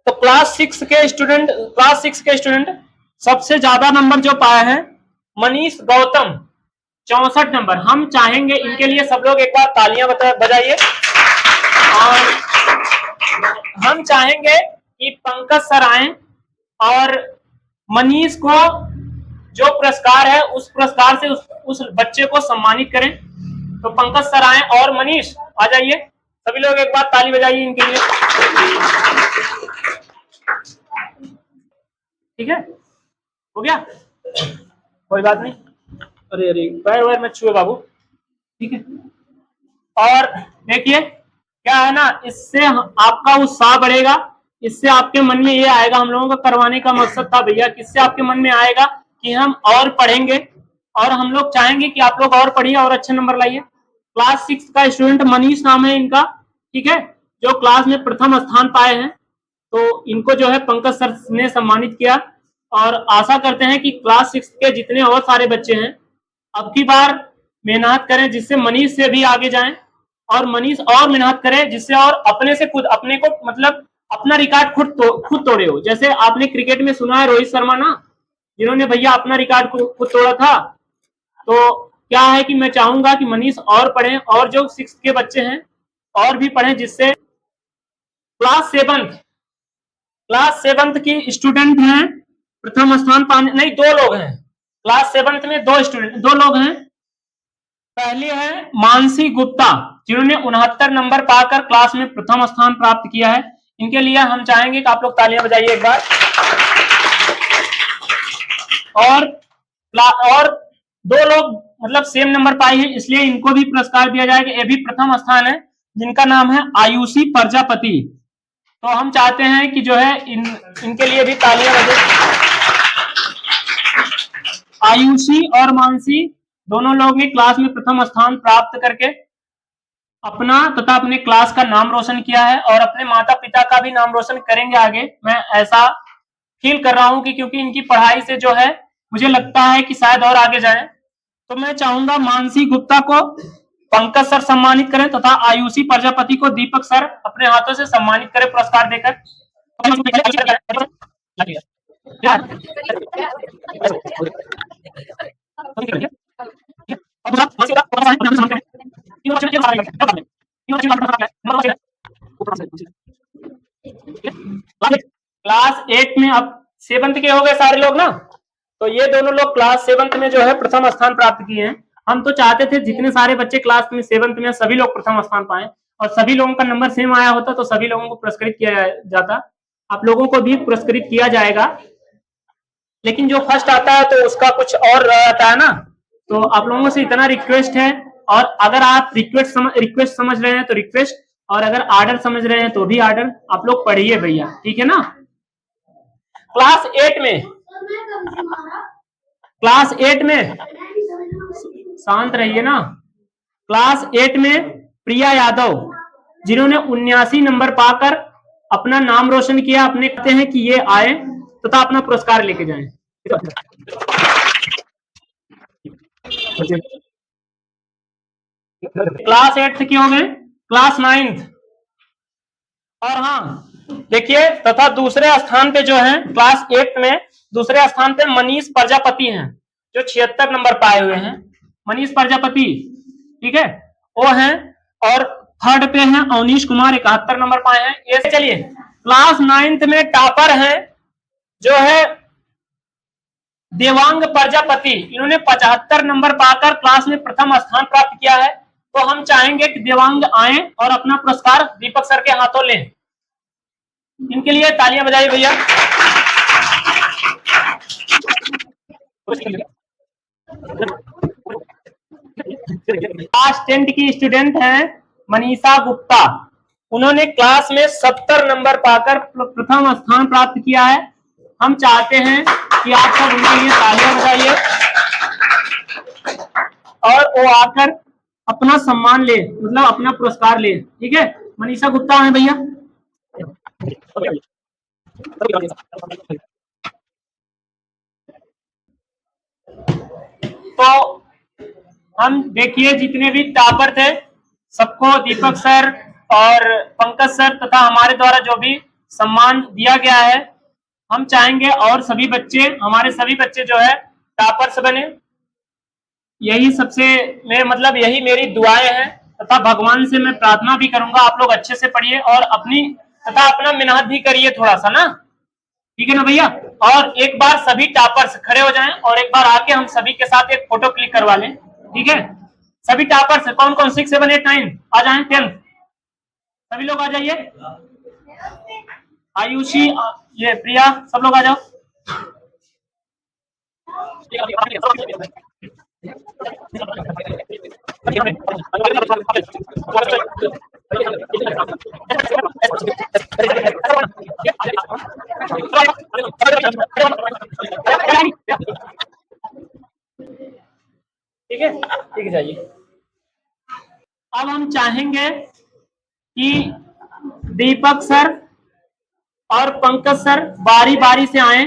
तो क्लास 6 के स्टूडेंट सबसे ज्यादा नंबर जो पाए हैं मनीष गौतम, 64 नंबर। हम चाहेंगे इनके लिए सब लोग एक बार तालियां बजाइए, और हम चाहेंगे कि पंकज सर आए और मनीष को जो पुरस्कार है उस पुरस्कार से उस बच्चे को सम्मानित करें। तो पंकज सर आए और मनीष आ जाइए, सभी लोग एक बार ताली बजाइए इनके लिए। ठीक है, हो गया, कोई बात नहीं। अरे अरे पैर वैर मत छुए बाबू, ठीक है। और देखिए क्या है ना, इससे आपका उत्साह बढ़ेगा, इससे आपके मन में ये आएगा, हम लोगों का करवाने का मकसद था भैया, किससे आपके मन में आएगा कि हम और पढ़ेंगे और हम लोग चाहेंगे कि आप लोग और पढ़िए और अच्छे नंबर लाइए। क्लास 6 का स्टूडेंट मनीष नाम है इनका, ठीक है, जो क्लास में प्रथम स्थान पाए हैं। तो इनको जो है पंकज सर ने सम्मानित किया और आशा करते हैं कि क्लास 6 के जितने और सारे बच्चे हैं अब की बार मेहनत करें जिससे मनीष से भी आगे जाएं, और मनीष और मेहनत करे जिससे और अपने से खुद अपने को मतलब अपना रिकॉर्ड खुद तोड़े हो। जैसे आपने क्रिकेट में सुना है रोहित शर्मा ना, जिन्होंने भैया अपना रिकॉर्ड खुद तोड़ा था। तो क्या है कि मैं चाहूंगा कि मनीष और पढ़ें और जो 6 के बच्चे हैं और भी पढ़ें, जिससे क्लास 7th की स्टूडेंट हैं प्रथम स्थान पाने, नहीं 2 लोग हैं क्लास 7th में, 2 लोग हैं। पहले है मानसी गुप्ता, जिन्होंने 69 नंबर पाकर क्लास में प्रथम स्थान प्राप्त किया है। इनके लिए हम चाहेंगे कि आप लोग तालियां बजाइए एक बार। और 2 लोग मतलब सेम नंबर पाए हैं, इसलिए इनको भी पुरस्कार दिया जाएगा। ये भी प्रथम स्थान है, जिनका नाम है आयुषी प्रजापति। तो हम चाहते हैं कि जो है इनके लिए भी तालियां बजे। आयुषी और मानसी दोनों लोग ने क्लास में प्रथम स्थान प्राप्त करके अपना तथा अपने क्लास का नाम रोशन किया है और अपने माता पिता का भी नाम रोशन करेंगे आगे। मैं ऐसा फील कर रहा हूं कि क्योंकि इनकी पढ़ाई से जो है मुझे लगता है कि शायद और आगे जाएं। तो मैं चाहूंगा मानसी गुप्ता को पंकज सर सम्मानित करें तथा आयुषी प्रजापति को दीपक सर अपने हाथों से सम्मानित करें पुरस्कार देकर। क्लास 8 में अब 7th के हो गए सारे लोग ना, तो ये दोनों लोग क्लास 7th में जो है प्रथम स्थान प्राप्त किए हैं। हम तो चाहते थे जितने सारे बच्चे क्लास में 7th में सभी लोग प्रथम स्थान पाए और सभी लोगों का नंबर सेम आया होता तो सभी लोगों को पुरस्कृत किया जाता। आप लोगों को भी पुरस्कृत किया जाएगा, लेकिन जो फर्स्ट आता है तो उसका कुछ और रहता है ना। तो आप लोगों से इतना रिक्वेस्ट है, और अगर आप रिक्वेस्ट समझ रहे हैं तो रिक्वेस्ट, और अगर आर्डर समझ रहे हैं तो भी आर्डर। आप लोग पढ़िए भैया, ठीक है ना। क्लास 8 में शांत रहिए ना। क्लास 8 में प्रिया यादव, जिन्होंने 79 नंबर पाकर अपना नाम रोशन किया, अपने कहते हैं कि ये आए तथा अपना पुरस्कार लेके जाएं। क्लास 8 की हो गए, क्लास 9th। और हाँ देखिए, तथा दूसरे स्थान पे जो है क्लास 8 में दूसरे स्थान पे मनीष प्रजापति हैं, जो 76 नंबर पाए हुए हैं। मनीष प्रजापति, ठीक है, वो हैं। और थर्ड पे हैं अवनीश कुमार, 71 नंबर पाए हैं। ये चलिए, क्लास 9th में टॉपर हैं जो है देवांग प्रजापति, इन्होंने 75 नंबर पाकर क्लास में प्रथम स्थान प्राप्त किया है। तो हम चाहेंगे कि देवांग आए और अपना पुरस्कार दीपक सर के हाथों लें। इनके लिए तालियां बजाइए भैया। क्लास 10 की स्टूडेंट हैं मनीषा गुप्ता, उन्होंने क्लास में 70 नंबर पाकर प्रथम स्थान प्राप्त किया है। हम चाहते हैं कि आप सब उनके लिए तालियां बजाइए और वो आकर अपना सम्मान ले, मतलब अपना पुरस्कार ले। ठीक है, मनीषा गुप्ता है भैया। तो हम देखिए जितने भी टॉपर थे सबको दीपक सर और पंकज सर तथा हमारे द्वारा जो भी सम्मान दिया गया है, हम चाहेंगे और सभी बच्चे, हमारे सभी बच्चे जो है टॉपर्स बने। यही सबसे यही मेरी दुआएं हैं तथा भगवान से मैं प्रार्थना भी करूंगा आप लोग अच्छे से पढ़िए और अपनी तथा अपना मेहनत भी करिए थोड़ा सा ना। ठीक है ना भैया। और एक बार सभी टॉपर्स खड़े हो जाएं और एक बार आके हम सभी के साथ एक फोटो क्लिक करवा लें, ठीक है। सभी टॉपर्स कौन कौन 6, 7, 8, 9 आ जाएं, 10 सभी लोग आ जाइए। आयुषी, ये प्रिया, सब लोग आ जाओ। ठीक है, ठीक है, जाइए। अब हम चाहेंगे कि दीपक सर और पंकज सर बारी बारी से आएं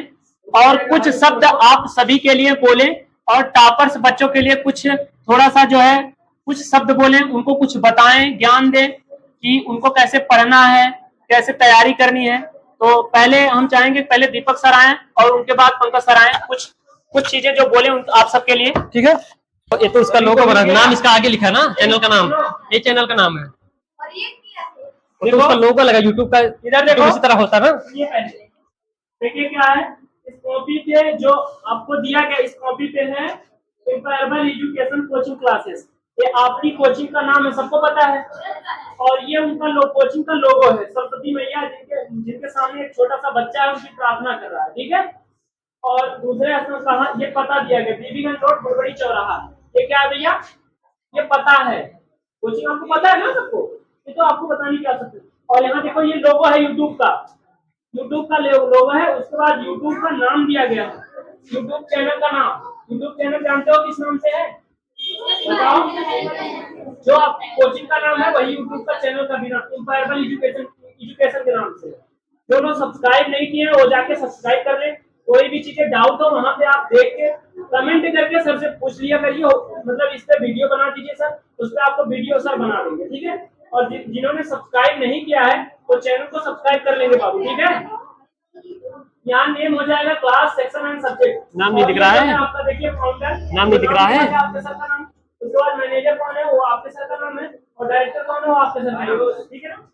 और कुछ शब्द आप सभी के लिए बोलें और टॉपर्स बच्चों के लिए कुछ थोड़ा सा जो है कुछ शब्द बोलें, उनको कुछ बताएं, ज्ञान दें कि उनको कैसे पढ़ना है, कैसे तैयारी करनी है। तो पहले हम चाहेंगे पहले दीपक सर आएं और उनके बाद पंकज सर आएं, कुछ चीजें जो बोले आप सबके लिए, ठीक है। ये तो उसका लोगो बना, नाम इसका आगे लिखा है ना, चैनल का नाम, ये चैनल का नाम है। तो उसका लोगो लगा यूट्यूब का, इधर देखो, इसी तरह होता है ना। ये पहले देखिए क्या है इस कॉपी पे जो आपको दिया गया, इस कॉपी पे है एम्पायरबल एजुकेशन कोचिंग क्लासेस। ये आपकी कोचिंग का नाम है, सबको पता है। और ये उनका कोचिंग का लोगो है, सरस्वती मैया जिनके सामने एक छोटा सा बच्चा है, उनकी प्रार्थना कर रहा है, ठीक है। और दूसरे स्थान कहा, ये पता दिया गया बीबीगंज रोड बड़बड़ी चौराहा। ये क्या है भैया, ये पता है, कोचिंग आपको पता है ना सबको, ये तो आपको बताने की आवश्यकता है। और यहाँ देखो ये लोगो है यूट्यूब का लोगो है। उसके बाद यूट्यूब का नाम दिया गया है, यूट्यूब चैनल का नाम। यूट्यूब चैनल जानते हो किस नाम से है, बताओ। जो आप कोचिंग का नाम है वही यूट्यूब का चैनल का भी नाम एम्पायरबल एजुकेशन के नाम से। जो लोग सब्सक्राइब नहीं किए वो जाके सब्सक्राइब कर लें। कोई भी चीजें डाउट हो वहां पे आप देख के कमेंट करके सर से पूछ लिया करिए, मतलब इस पे वीडियो बना दीजिए सर, उस पर आपको वीडियो सर बना देंगे, ठीक है। और जिन्होंने सब्सक्राइब नहीं किया है वो चैनल को सब्सक्राइब कर लेंगे बाबू, ठीक है। यहाँ नेम हो जाएगा क्लास, सेक्शन एंड सब्जेक्ट। नाम नहीं दिख रहा है, आपका देखिए फाउंडर नाम नहीं दिख रहा है, आपके सर का नाम। उसके बाद मैनेजर कौन है वो आपके सर का नाम है, और डायरेक्टर कौन है वो आपके सर का नाम है, ठीक है ना।